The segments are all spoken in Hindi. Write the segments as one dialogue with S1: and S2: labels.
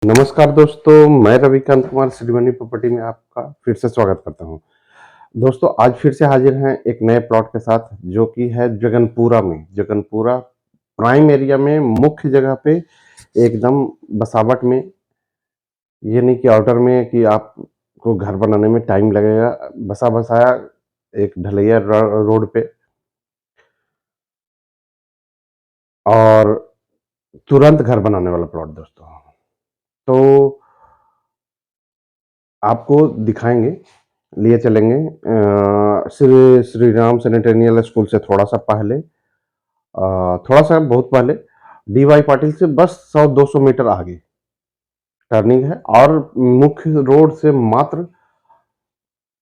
S1: नमस्कार दोस्तों, मैं रविकांत कुमार श्रीमनी प्रॉपर्टी में आपका फिर से स्वागत करता हूं। दोस्तों आज फिर से हाजिर हैं एक नए प्लॉट के साथ जो कि है जगनपुरा में। जगनपुरा प्राइम एरिया में मुख्य जगह पे एकदम बसावट में। ये नहीं कि आउटर में कि आपको घर बनाने में टाइम लगेगा। बसा बसाया एक ढलैया रोड पे और तुरंत घर बनाने वाला प्लॉट दोस्तों। तो आपको दिखाएंगे, लिए चलेंगे श्री श्री राम सैनिटेरियल स्कूल से थोड़ा सा पहले, थोड़ा सा बहुत पहले, डी वाई पाटिल से बस 100-200 मीटर आगे टर्निंग है और मुख्य रोड से मात्र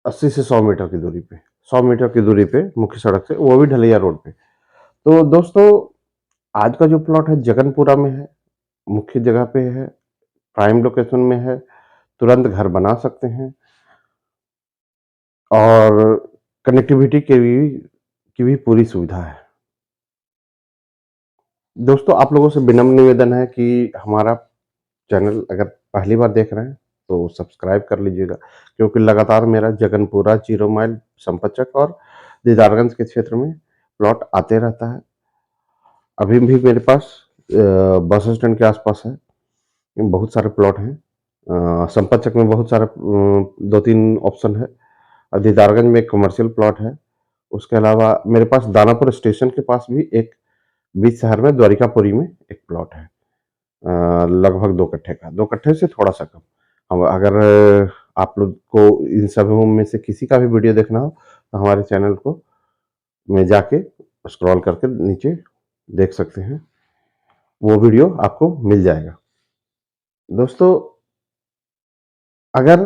S1: 80 से 100 मीटर की दूरी पे, 100 मीटर की दूरी पे मुख्य सड़क से, वो भी ढलैया रोड पे। तो दोस्तों आज का जो प्लॉट है जगनपुरा में है, मुख्य जगह पे है, प्राइम लोकेशन में है, तुरंत घर बना सकते हैं और कनेक्टिविटी की भी पूरी सुविधा है। दोस्तों आप लोगों से विनम्र निवेदन है कि हमारा चैनल अगर पहली बार देख रहे हैं तो सब्सक्राइब कर लीजिएगा, क्योंकि लगातार मेरा जगनपुरा, जीरो माइल, संपतचक और दीदारगंज के क्षेत्र में प्लॉट आते रहता है। अभी भी मेरे पास बस स्टैंड के आसपास है, बहुत सारे प्लॉट हैं। संपतचक में बहुत सारे 2-3 ऑप्शन है और दीदारगंज में एक कमर्शियल प्लॉट है। उसके अलावा मेरे पास दानापुर स्टेशन के पास भी एक बीच शहर में द्वारिकापुरी में एक प्लॉट है, लगभग 2 कट्ठे का, 2 कट्ठे से थोड़ा सा कम। हम अगर आप लोग को इन सभी में से किसी का भी वीडियो देखना हो तो हमारे चैनल को में जाके स्क्रॉल करके नीचे देख सकते हैं, वो वीडियो आपको मिल जाएगा। दोस्तों अगर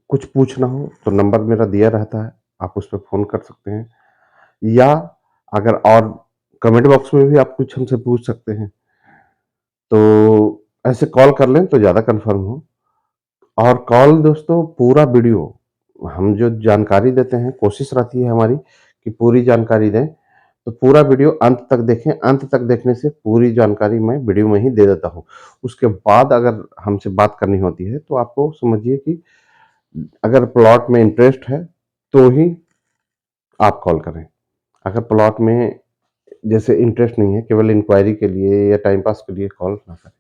S1: कुछ पूछना हो तो नंबर मेरा दिया रहता है, आप उस पर फ़ोन कर सकते हैं, या अगर और कमेंट बॉक्स में भी आप कुछ हमसे पूछ सकते हैं। तो ऐसे कॉल कर लें तो ज़्यादा कन्फर्म हो। और कॉल दोस्तों पूरा वीडियो, हम जो जानकारी देते हैं कोशिश रहती है हमारी कि पूरी जानकारी दें, तो पूरा वीडियो अंत तक देखें। अंत तक देखने से पूरी जानकारी मैं वीडियो में ही दे देता हूँ। उसके बाद अगर हमसे बात करनी होती है तो आपको समझिए कि अगर प्लॉट में इंटरेस्ट है तो ही आप कॉल करें। अगर प्लॉट में जैसे इंटरेस्ट नहीं है, केवल इंक्वायरी के लिए या टाइम पास के लिए कॉल ना करें।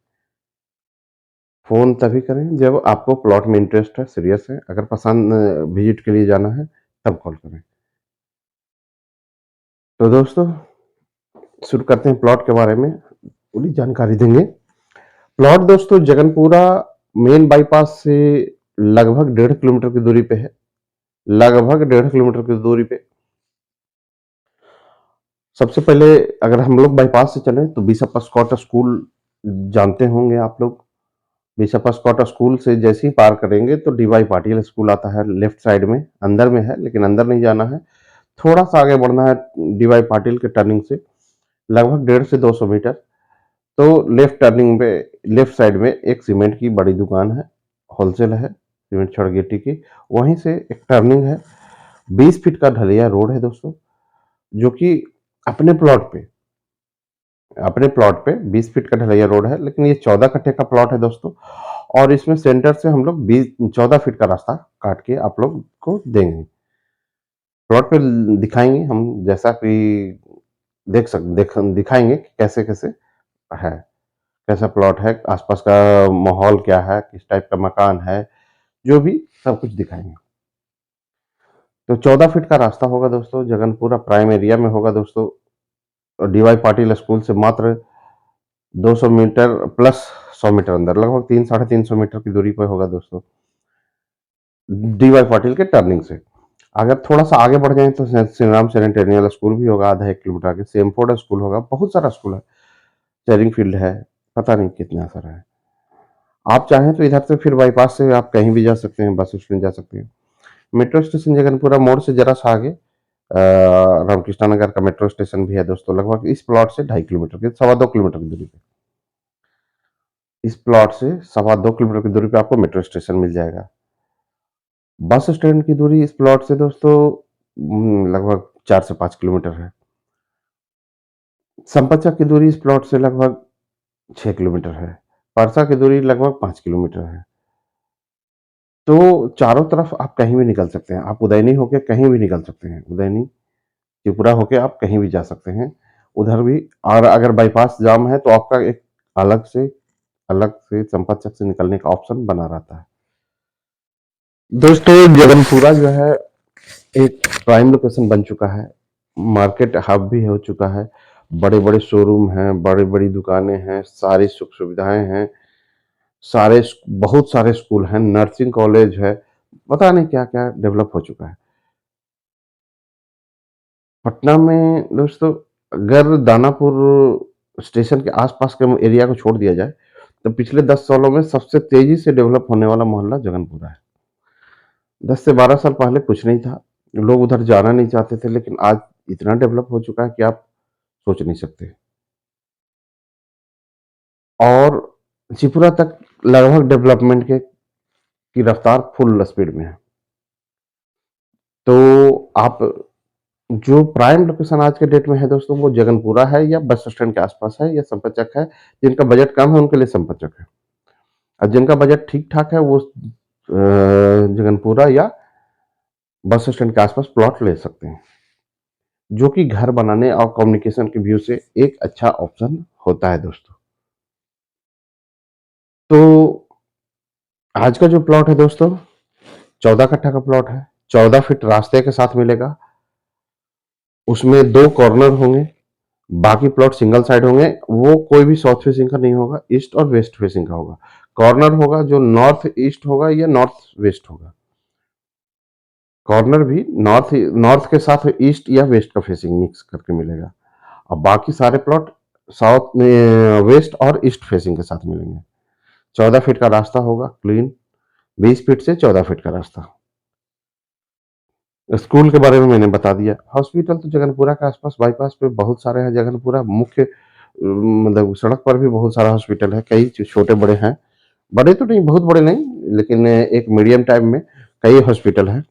S1: फ़ोन तभी करें जब आपको प्लॉट में इंटरेस्ट है, सीरियस है। अगर पसंद विज़िट के लिए जाना है तब कॉल करें। तो दोस्तों शुरू करते हैं प्लॉट के बारे में, पूरी जानकारी देंगे। प्लॉट दोस्तों जगनपुरा मेन बाईपास से लगभग 1.5 किलोमीटर की दूरी पे है, लगभग 1.5 किलोमीटर की दूरी पे। सबसे पहले अगर हम लोग बाईपास से चलें तो बिशप स्कॉट स्कूल जानते होंगे आप लोग। बिशप स्कॉट स्कूल से जैसे ही पार करेंगे तो डीवाई पाटिल स्कूल आता है, लेफ्ट साइड में, अंदर में है लेकिन अंदर नहीं जाना है, थोड़ा सा आगे बढ़ना है डीवाई पाटिल के टर्निंग से लगभग 150 से 200 मीटर। तो लेफ्ट टर्निंग पे लेफ्ट साइड में एक सीमेंट की बड़ी दुकान है, होलसेल है सीमेंट छड़ गिट्टी की। वहीं से एक टर्निंग है, 20 फीट का ढलैया रोड है दोस्तों, जो कि अपने प्लॉट पे अपने प्लॉट पे 20 फीट का ढलैया रोड है, लेकिन ये 14 कट्ठे का प्लॉट है दोस्तों। और इसमें सेंटर से हम लोग 14 फीट का रास्ता काट के आप लोग को देंगे। प्लॉट पे दिखाएंगे हम, जैसा कि दिखाएंगे कि कैसे कैसे है, कैसा प्लॉट है, आसपास का माहौल क्या है, किस टाइप का मकान है, जो भी सब कुछ दिखाएंगे। तो 14 फीट का रास्ता होगा दोस्तों, जगनपुरा प्राइम एरिया में होगा दोस्तों। डीवाई पाटिल स्कूल से मात्र 200 मीटर प्लस 100 मीटर अंदर, लगभग 300-350 मीटर की दूरी पर होगा दोस्तों, डीवाई पाटिल के टर्निंग से। अगर थोड़ा सा आगे बढ़ जाए तो श्री राम सैनिटेरियल स्कूल भी होगा, आधा 1 किलोमीटर आगे सेमफोर्ड स्कूल होगा, बहुत सारा स्कूल है, चेरिंग फील्ड है, पता नहीं कितना सारा है। आप चाहें तो इधर से फिर बाईपास से आप कहीं भी जा सकते हैं, बस स्टैंड जा सकते हैं। मेट्रो स्टेशन जगनपुरा मोड़ से जरा सा आगे रामकृष्णा नगर का मेट्रो स्टेशन भी है दोस्तों, लगभग इस प्लॉट से 2.5 किलोमीटर की, 2.25 किलोमीटर की दूरी पे। इस प्लॉट से 2.25 किलोमीटर की दूरी पे आपको मेट्रो स्टेशन मिल जाएगा। बस स्टैंड की दूरी इस प्लॉट से दोस्तों लगभग 4 से 5 किलोमीटर है। संपतचक की दूरी इस प्लॉट से लगभग 6 किलोमीटर है। परसा की दूरी लगभग 5 किलोमीटर है। तो चारों तरफ आप कहीं भी निकल सकते हैं। आप उदयनी होके कहीं भी निकल सकते हैं। उदयनी, त्रिपुरा होके आप कहीं भी जा सकते हैं। उधर भी, और अगर बाईपास जाम है तो आपका एक अलग से अलग से संपत चक से निकलने का ऑप्शन बना रहता है। दोस्तों, जगनपुरा जो है एक प्राइम लोकेशन बन चुका है। मार्केट हब भी हो चुका है। बड़े-बड़े शोरूम हैं, बड़ी-बड़ी दुकानें हैं, सारी सुख-सुविधाएँ हैं, बहुत सारे स्कूल हैं, नर्सिंग कॉलेज है, पता नहीं क्या-क्या डेवलप हो चुका है। पटना में दोस्तों, अगर दानापुर स्टेशन के आस-पास के एरिया को छोड़ दिया जाए, तो पिछले 10 सालों में सबसे तेज़ी से डेवलप होने वाला मोहल्ला जगनपुरा है। 10 से 12 साल पहले कुछ नहीं था। लोग उधर जाना नहीं चाहते थे, लेकिन आज इतना डेवलप हो चुका है कि आप सोच नहीं सकते। और त्रिपुरा तक लगभग डेवलपमेंट की रफ्तार फुल स्पीड में है। तो आप, जो प्राइम लोकेशन आज के डेट में है दोस्तों, वो जगनपुरा है या बस स्टैंड के आसपास है या संपतचक है। जिनका बजट कम है उनके लिए संपतचक है, और जिनका बजट ठीक-ठाक है वो जगनपुरा या बस स्टैंड के आसपास प्लॉट ले सकते हैं, जो कि घर बनाने और कम्युनिकेशन के व्यू से एक अच्छा ऑप्शन होता है दोस्तों। तो आज का जो प्लॉट है दोस्तों, 14 कट्ठा का प्लॉट है। 14 फीट रास्ते के साथ मिलेगा। उसमें 2 कॉर्नर होंगे, बाकी प्लॉट सिंगल साइड होंगे। वो कोई भी साउथ फेसिंग का नहीं होगा, ईस्ट और वेस्ट फेसिंग का होगा। कॉर्नर होगा जो नॉर्थ ईस्ट होगा या नॉर्थ वेस्ट होगा। कॉर्नर भी नॉर्थ नॉर्थ के साथ ईस्ट या वेस्ट का फेसिंग मिक्स करके मिलेगा, और बाकी सारे प्लॉट साउथ में वेस्ट और ईस्ट फेसिंग के साथ मिलेंगे। 14 फीट का रास्ता होगा क्लीन, 20 फीट से 14 फीट का रास्ता। स्कूल के बारे में मैंने बता दिया। हॉस्पिटल तो जगनपुरा के आसपास बाईपास पे बहुत सारे हैं। जगनपुरा मुख्य मतलब सड़क पर भी बहुत सारा हॉस्पिटल है, कई छोटे बड़े हैं। बड़े तो नहीं, बहुत बड़े नहीं, लेकिन एक मीडियम टाइप में कई हॉस्पिटल हैं।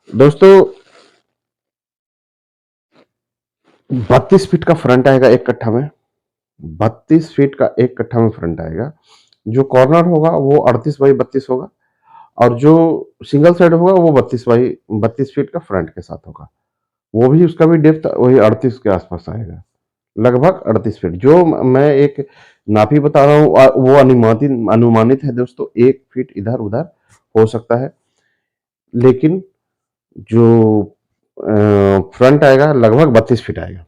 S1: दोस्तों, 32 फीट का फ्रंट आएगा एक कट्ठा में। 32 फीट का एक कट्ठा में फ्रंट आएगा। जो कॉर्नर होगा वो 38 बाई 32 होगा, और जो सिंगल साइड होगा वो 32 फीट का फ्रंट के साथ होगा। वो भी, उसका भी डेप्थ वही 38 के आसपास आएगा, लगभग 38 फीट। जो मैं एक नापी बता रहा हूँ वो अनुमानित है दोस्तों। 1 फीट इधर उधर हो सकता है, लेकिन जो फ्रंट आएगा लगभग 32 फीट आएगा।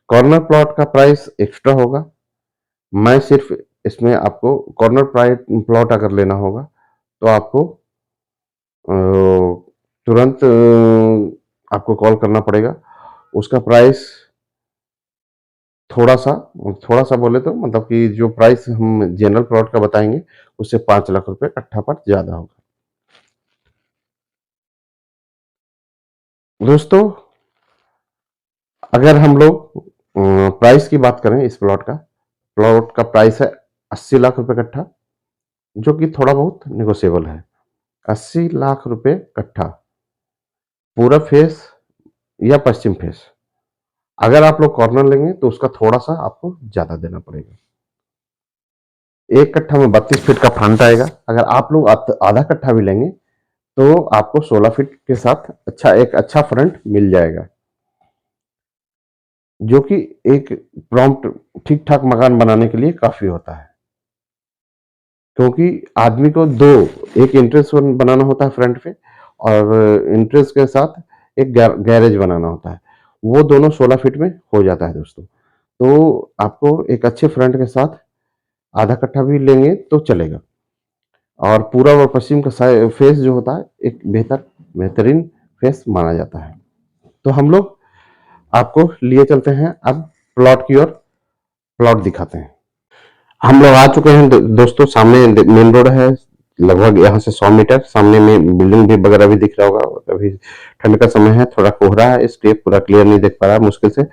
S1: कॉर्नर प्लॉट का प्राइस एक्स्ट्रा होगा। मैं सिर्फ इसमें आपको कॉर्नर प्राइस प्लॉट अगर लेना होगा तो आपको तुरंत आपको कॉल करना पड़ेगा। उसका प्राइस थोड़ा सा थोड़ा सा बोले तो, मतलब कि जो प्राइस हम जनरल प्लॉट का बताएंगे उससे 5 लाख रुपए कट्ठा पर ज्यादा होगा। दोस्तों, अगर हम लोग प्राइस की बात करें, इस प्लॉट का प्राइस है 80 लाख रुपए कट्ठा, जो कि थोड़ा बहुत निगोशिएबल है। 80 लाख रुपए कट्ठा, पूरब फेस या पश्चिम फेस। अगर आप लोग कॉर्नर लेंगे तो उसका थोड़ा सा आपको ज्यादा देना पड़ेगा। एक कट्ठा में 32 फीट का फ्रंट आएगा। अगर आप लोग आधा कट्ठा भी लेंगे तो आपको 16 फीट के साथ एक अच्छा फ्रंट मिल जाएगा, जो कि एक प्रॉम्प्ट ठीक ठाक मकान बनाने के लिए काफी होता है। क्योंकि आदमी को दो, एक एंट्रेंस बनाना होता है फ्रंट पे, और एंट्रेंस के साथ एक गैरेज बनाना होता है। वो दोनों 16 फीट में हो जाता है दोस्तों। तो आपको एक अच्छे फ्रंट के साथ आधा कट्ठा भी लेंगे तो चलेगा। और पूरब और पश्चिम का फेस जो होता है एक बेहतरीन फेस माना जाता है। तो हम लोग आपको लिए चलते हैं अब प्लॉट की ओर, प्लॉट दिखाते हैं। हम लोग आ चुके हैं दोस्तों। सामने मेन रोड है, लगभग यहाँ से 100 मीटर। सामने में बिल्डिंग भी वगैरह भी दिख रहा होगा। अभी ठंड का समय है, थोड़ा कोहरा है, इसलिए पूरा क्लियर नहीं देख पा रहा। मुश्किल से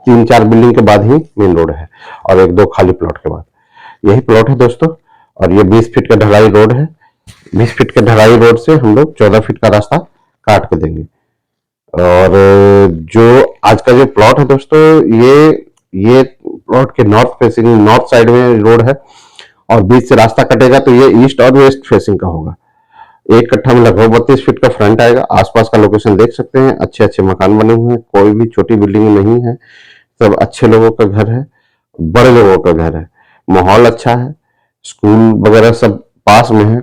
S1: 3-4 बिल्डिंग के बाद ही मेन रोड है, और 1-2 खाली प्लॉट के बाद यही प्लॉट है दोस्तों। और ये 20 फीट का ढलाई रोड है। 20 फीट के ढलाई रोड से हम लोग 14 फीट का रास्ता काट के देंगे। और जो आज का जो प्लॉट है दोस्तों, ये प्लॉट के नॉर्थ फेसिंग, नॉर्थ साइड में रोड है और बीच से रास्ता कटेगा तो ये ईस्ट और वेस्ट फेसिंग का होगा। 1 कट्ठा में लगभग 32 फीट का फ्रंट आएगा। आसपास का लोकेशन देख सकते हैं, अच्छे अच्छे मकान बने हुए हैं, कोई भी छोटी बिल्डिंग नहीं है, सब अच्छे लोगों का घर है, बड़े लोगों का घर है, माहौल अच्छा है, स्कूल वगैरह सब पास में है,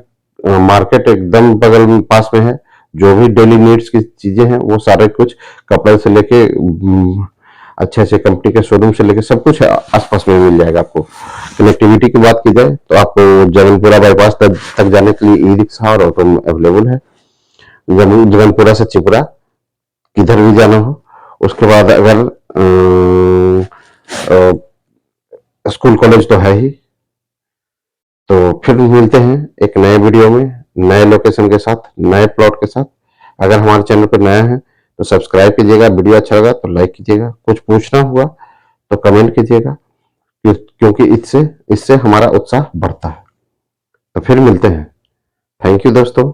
S1: मार्केट एकदम बगल में पास में है। जो भी डेली नीड्स की चीजें हैं वो सारे कुछ, कपड़े से लेके अच्छे अच्छे कंपनी के शोरूम से लेके सब कुछ आसपास में मिल जाएगा आपको। कनेक्टिविटी की बात की जाए तो आपको जगनपुरा बाईपास तक जाने के लिए ई रिक्शा और ऑटो अवेलेबल है। जगनपुरा से चिपुरा किधर भी जाना हो। उसके बाद अगर स्कूल कॉलेज तो है ही। तो फिर मिलते हैं एक नए वीडियो में, नए लोकेशन के साथ, नए प्लॉट के साथ। अगर हमारे चैनल पर नया है तो सब्सक्राइब कीजिएगा, वीडियो अच्छा लगा तो लाइक कीजिएगा, कुछ पूछना हुआ तो कमेंट कीजिएगा, क्योंकि इससे हमारा उत्साह बढ़ता है। तो फिर मिलते हैं। थैंक यू दोस्तों।